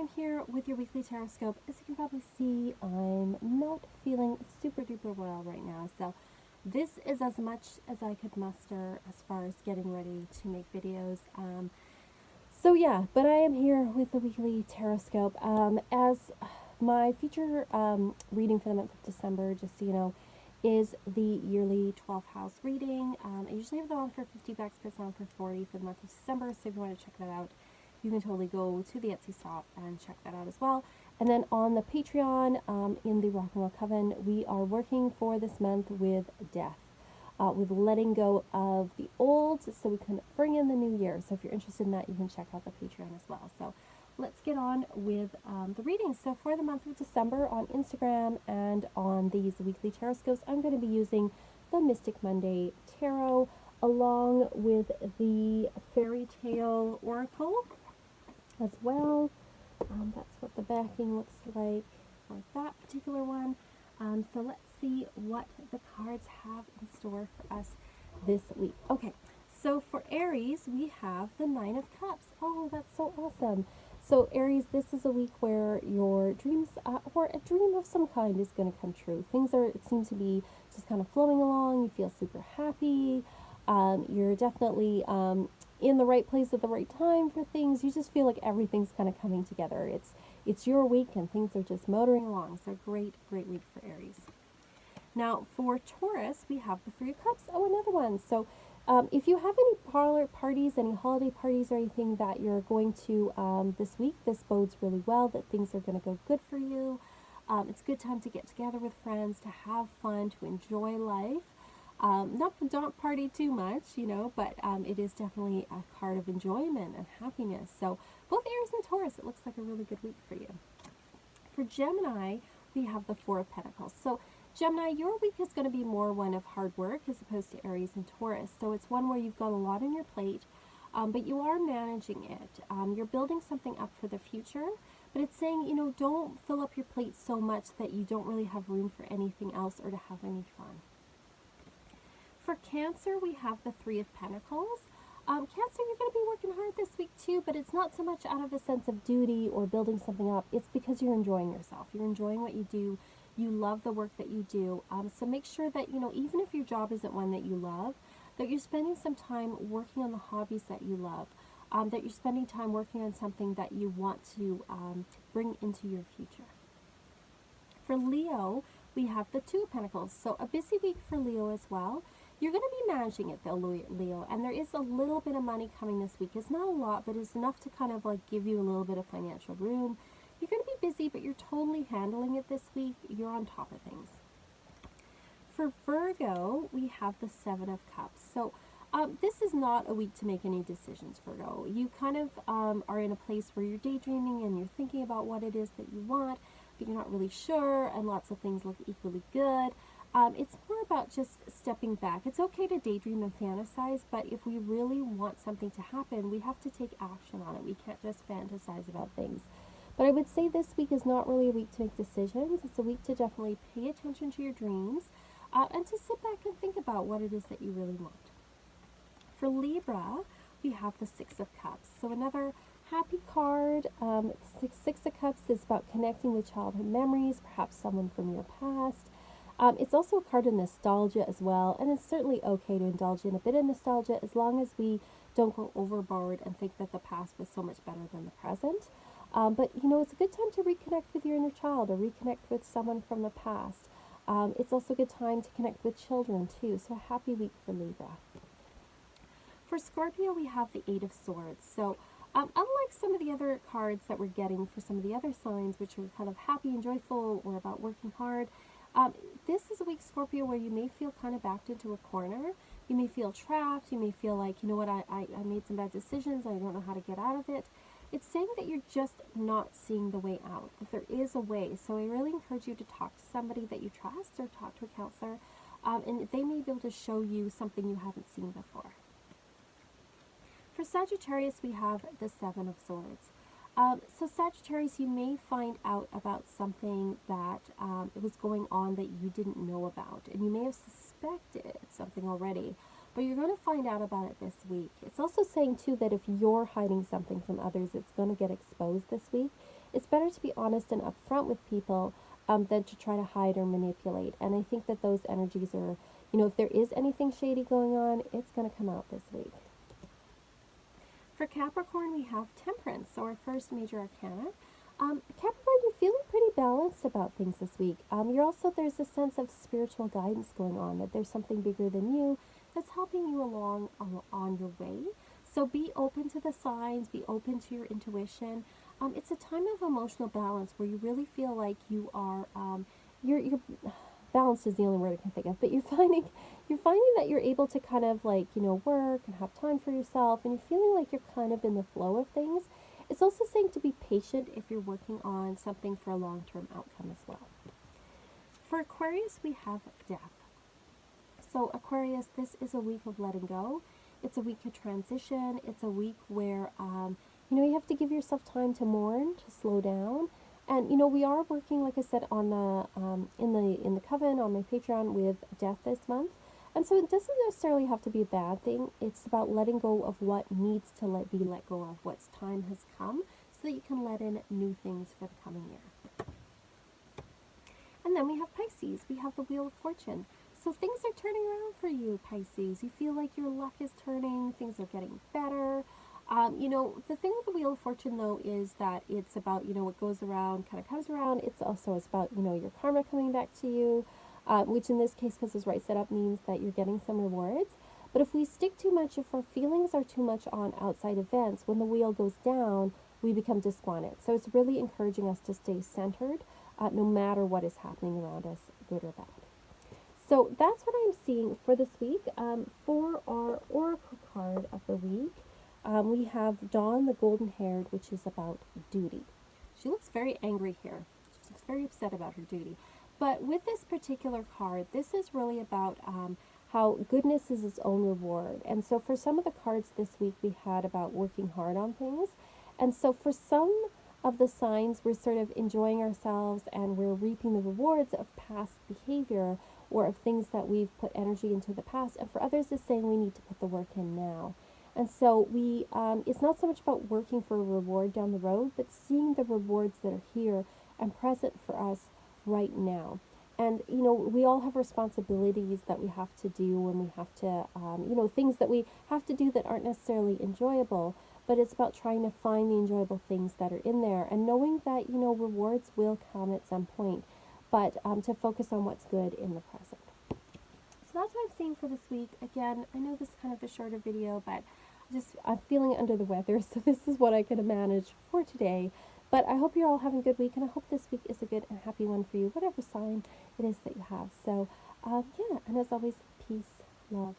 am here with your weekly Tarotscope. As you can probably see, I'm not feeling super duper well right now, so this is as much as I could muster as far as getting ready to make videos. But I am here with the weekly Tarotscope. As my feature reading for the month of December, just so you know, is the yearly 12th house reading. I usually have them on for $50, but it's on for $40 for the month of December, so if you want to check that out, you can totally go to the Etsy shop and check that out as well. And then on the Patreon, in the Rock and Roll Coven, we are working for this month with death, with letting go of the old so we can bring in the new year. So if you're interested in that, you can check out the Patreon as well. So let's get on with the readings. So for the month of December on Instagram and on these weekly Tarotscopes, I'm going to be using the Mystic Monday Tarot along with the Fairy Tale Oracle as well. That's what the backing looks like for that particular one. So let's see what the cards have in store for us this week. Okay, so for Aries, we have the Nine of Cups. Oh, that's so awesome. So Aries, this is a week where your dreams, or a dream of some kind, is going to come true. Things seem to be just kind of flowing along. You feel super happy. You're definitely in the right place at the right time for things. You just feel like everything's kind of coming together. It's your week and things are just motoring along. So great week for Aries. Now for Taurus, we have the Three of Cups. Oh, another one. So if you have any parlor parties, any holiday parties or anything that you're going to this week, this bodes really well that things are going to go good for you. It's a good time to get together with friends, to have fun, to enjoy life. Don't party too much, but it is definitely a card of enjoyment and happiness. So both Aries and Taurus, it looks like a really good week for you. For Gemini, we have the Four of Pentacles. So Gemini, your week is going to be more one of hard work as opposed to Aries and Taurus. So it's one where you've got a lot on your plate, but you are managing it. You're building something up for the future, but it's saying, don't fill up your plate so much that you don't really have room for anything else or to have any fun. For Cancer, we have the Three of Pentacles. Cancer, you're going to be working hard this week too, but it's not so much out of a sense of duty or building something up. It's because you're enjoying yourself. You're enjoying what you do. You love the work that you do. So make sure that, even if your job isn't one that you love, that you're spending some time working on the hobbies that you love, that you're spending time working on something that you want to bring into your future. For Leo, we have the Two of Pentacles. So a busy week for Leo as well. You're going to be managing it though, Leo, and there is a little bit of money coming this week. It's not a lot, but it's enough to kind of like give you a little bit of financial room. You're going to be busy, but you're totally handling it this week. You're on top of things. For Virgo, we have the Seven of Cups. So this is not a week to make any decisions, Virgo. You kind of are in a place where you're daydreaming and you're thinking about what it is that you want, but you're not really sure, and lots of things look equally good. It's more about just stepping back. It's okay to daydream and fantasize, but if we really want something to happen, we have to take action on it. We can't just fantasize about things. But I would say this week is not really a week to make decisions. It's a week to definitely pay attention to your dreams and to sit back and think about what it is that you really want. For Libra, we have the Six of Cups. So another happy card. Six of Cups is about connecting with childhood memories, perhaps someone from your past. It's also a card of nostalgia as well, and it's certainly okay to indulge in a bit of nostalgia as long as we don't go overboard and think that the past was so much better than the present. But it's a good time to reconnect with your inner child or reconnect with someone from the past. It's also a good time to connect with children too, so a happy week for Libra. For Scorpio, we have the Eight of Swords. So unlike some of the other cards that we're getting for some of the other signs, which are kind of happy and joyful or about working hard, this is a week, Scorpio, where you may feel kind of backed into a corner. You may feel trapped. You may feel like, I made some bad decisions. I don't know how to get out of it. It's saying that you're just not seeing the way out, that there is a way. So I really encourage you to talk to somebody that you trust or talk to a counselor, and they may be able to show you something you haven't seen before. For Sagittarius, we have the Seven of Swords. So Sagittarius, you may find out about something that was going on that you didn't know about, and you may have suspected something already, but you're going to find out about it this week. It's also saying too that if you're hiding something from others, it's going to get exposed this week, it's better to be honest and upfront with people than to try to hide or manipulate. And I think that those energies are, if there is anything shady going on, it's going to come out this week. For Capricorn, we have Temperance, so our first major arcana. Capricorn, you're feeling pretty balanced about things this week. There's a sense of spiritual guidance going on, that there's something bigger than you that's helping you along on your way. So be open to the signs, be open to your intuition. It's a time of emotional balance where you really feel like you are, you're balanced is the only word I can think of, but you're finding that you're able to kind of like, work and have time for yourself, and you're feeling like you're kind of in the flow of things. It's also saying to be patient if you're working on something for a long-term outcome as well. For Aquarius, we have Death. So Aquarius, this is a week of letting go. It's a week of transition. It's a week where, you have to give yourself time to mourn, to slow down. And, we are working, like I said, on the, in the coven, on my Patreon with Death this month. And so it doesn't necessarily have to be a bad thing. It's about letting go of what needs to be let go of, what's time has come, so that you can let in new things for the coming year. And then we have Pisces. We have the Wheel of Fortune. So things are turning around for you, Pisces. You feel like your luck is turning, things are getting better. The thing with the Wheel of Fortune, though, is that it's about, what goes around kind of comes around. It's about, your karma coming back to you, which in this case, because it's right set up, means that you're getting some rewards. But if we stick too much, if our feelings are too much on outside events, when the wheel goes down, we become despondent. So it's really encouraging us to stay centered, no matter what is happening around us, good or bad. So that's what I'm seeing for this week. For our oracle card of the week, we have Dawn, the golden-haired, which is about duty. She looks very angry here. She looks very upset about her duty. But with this particular card, this is really about how goodness is its own reward. And so for some of the cards this week, we had about working hard on things. And so for some of the signs, we're sort of enjoying ourselves and we're reaping the rewards of past behavior or of things that we've put energy into the past. And for others, it's saying we need to put the work in now. And so it's not so much about working for a reward down the road, but seeing the rewards that are here and present for us right now. And, we all have responsibilities that we have to do, and we have to, things that we have to do that aren't necessarily enjoyable, but it's about trying to find the enjoyable things that are in there and knowing that, rewards will come at some point, but to focus on what's good in the present. So that's what I'm seeing for this week. Again, I know this is kind of a shorter video, but I'm feeling under the weather, so this is what I could manage for today. But I hope you're all having a good week, and I hope this week is a good and happy one for you, whatever sign it is that you have. So, and as always, peace, love,